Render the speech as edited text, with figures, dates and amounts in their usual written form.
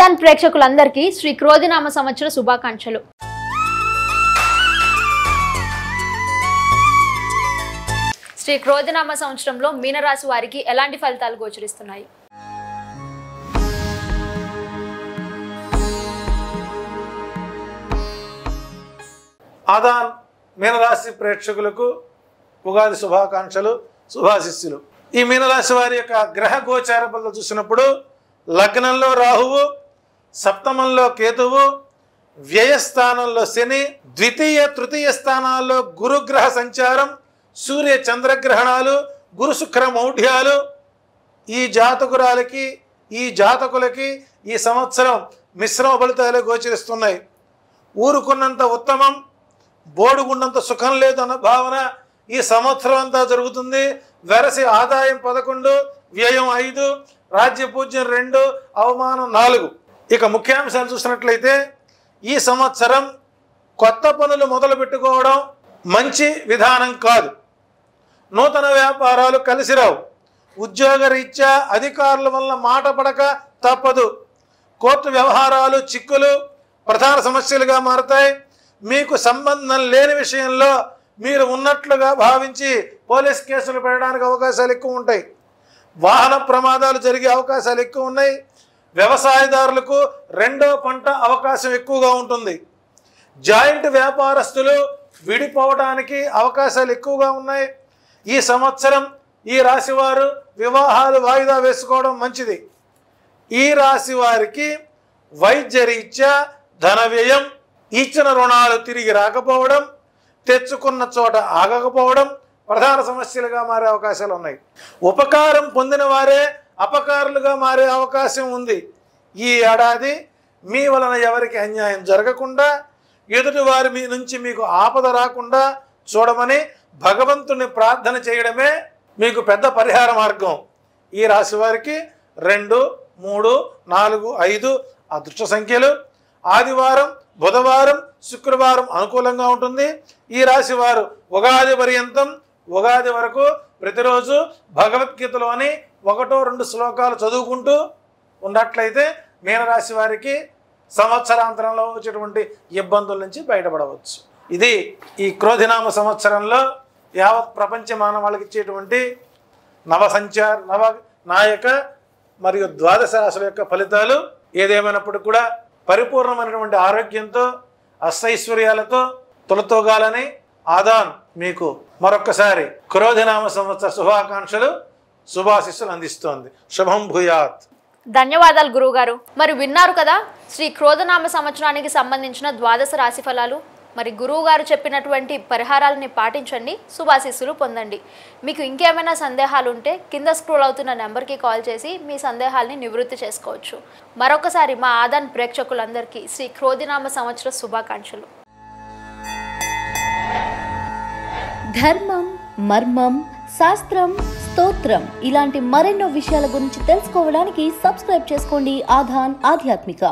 ఆదాన్ ప్రేక్షకులందరికీ శ్రీ క్రోధినామ సంవత్సర శుభాకాంక్షలు. శ్రీ క్రోధినామ సంవత్సరంలో మీనరాశి వారికి ఎలాంటి ఫలితాలు గోచరిస్తున్నాయి? ఆదాన్ మీనరాశి ప్రేక్షకులకు ఉగాది శుభాకాంక్షలు, శుభాశిస్సులు. ఈ మీనరాశి వారి యొక్క గ్రహ గోచార ఫలితాలు చూసినప్పుడు లగ్నంలో రాహువు, సప్తమంలో కేతువు, వ్యయస్థానంలో శని, ద్వితీయ తృతీయ స్థానాల్లో గురుగ్రహ సంచారం, సూర్య చంద్రగ్రహణాలు, గురు శుక్ర మౌఢ్యాలు ఈ జాతకురాలకి ఈ జాతకులకి ఈ సంవత్సరం మిశ్రమ ఫలితాలు గోచరిస్తున్నాయి. ఊరుకున్నంత ఉత్తమం, బోడుగున్నంత సుఖం లేదన్న భావన ఈ సంవత్సరం అంతా జరుగుతుంది. వెరసి ఆదాయం 11, వ్యయం 5, రాజ్య పూజ్యం 2, అవమానం 4. ఇక ముఖ్యాంశాలు చూసినట్లయితే ఈ సంవత్సరం కొత్త పనులు మొదలు పెట్టుకోవడం మంచి విధానం కాదు. నూతన వ్యాపారాలు కలిసిరావు. ఉద్యోగరీత్యా అధికారుల వల్ల మాట పడక తప్పదు. కోర్టు వ్యవహారాలు చిక్కులు ప్రధాన సమస్యలుగా మారతాయి. మీకు సంబంధం లేని విషయంలో మీరు ఉన్నట్లుగా భావించి పోలీస్ కేసులు పెట్టడానికి అవకాశాలు ఎక్కువ ఉంటాయి. వాహన ప్రమాదాలు జరిగే అవకాశాలు ఎక్కువ ఉన్నాయి. వ్యవసాయదారులకు రెండో పంట అవకాశం ఎక్కువగా ఉంటుంది. జాయింట్ వ్యాపారస్తులు విడిపోవడానికి అవకాశాలు ఎక్కువగా ఉన్నాయి. ఈ సంవత్సరం ఈ రాశి వారు వివాహాలు వాయిదా వేసుకోవడం మంచిది. ఈ రాశి వారికి వైద్యరీత్యా ధన వ్యయం, ఇచ్చిన రుణాలు తిరిగి రాకపోవడం, తెచ్చుకున్న చోట ఆగకపోవడం ప్రధాన సమస్యలుగా మారే అవకాశాలు ఉన్నాయి. ఉపకారం పొందిన వారే అపకారులుగా మారే అవకాశం ఉంది. ఈ ఏడాది మీ వలన ఎవరికి అన్యాయం జరగకుండా, ఎదుటి వారి మీ నుంచి మీకు ఆపద రాకుండా చూడమని భగవంతుని ప్రార్థన చేయడమే మీకు పెద్ద పరిహార మార్గం. ఈ రాశి వారికి 2, 3, 4, 5 అదృష్ట సంఖ్యలు. ఆదివారం, బుధవారం, శుక్రవారం అనుకూలంగా ఉంటుంది. ఈ రాశి వారు ఉగాది పర్యంతం, ఉగాది వరకు ప్రతిరోజు భగవద్గీతలోని 1-2 శ్లోకాలు చదువుకుంటూ ఉన్నట్లయితే మీనరాశి వారికి సంవత్సరాంతరంలో వచ్చేటువంటి ఇబ్బందుల నుంచి బయటపడవచ్చు. ఇది ఈ క్రోధినామ సంవత్సరంలో యావత్ ప్రపంచ మానవాళికి ఇచ్చేటువంటి నవనాయక మరియు ద్వాదశ రాశుల యొక్క ఫలితాలు. ఏదేమైనప్పుడు కూడా పరిపూర్ణమైనటువంటి ఆరోగ్యంతో అష్టైశ్వర్యాలతో తొలతోగాలని ఆదాన్ మీకు మరొక్కసారి క్రోధినామ సంవత్సర శుభాకాంక్షలు, శుభాశిస్సులు అందిస్తోంది. శుభం భూయాత్. ధన్యవాదాలు గురువుగారు. మరి విన్నారు కదా శ్రీ క్రోధనామ సంవత్సరానికి సంబంధించిన ద్వాదశ రాశి ఫలాలు. మరి గురువుగారు చెప్పినటువంటి పరిహారాలని పాటించండి, శుభాశిస్సులు పొందండి. మీకు ఇంకేమైనా సందేహాలు ఉంటే కింద స్క్రోల్ అవుతున్న నెంబర్కి కాల్ చేసి మీ సందేహాలని నివృత్తి చేసుకోవచ్చు. మరొకసారి మా ఆదాన్ ప్రేక్షకులందరికీ శ్రీ క్రోధినామ సంవత్సర శుభాకాంక్షలు. ధర్మం, మర్మం, శాస్త్రం, స్తోత్రం ఇలాంటి మరెన్నో విషయాల గురించి తెలుసుకోవడానికి సబ్స్క్రైబ్ చేసుకోండి ఆదాన్ ఆధ్యాత్మిక.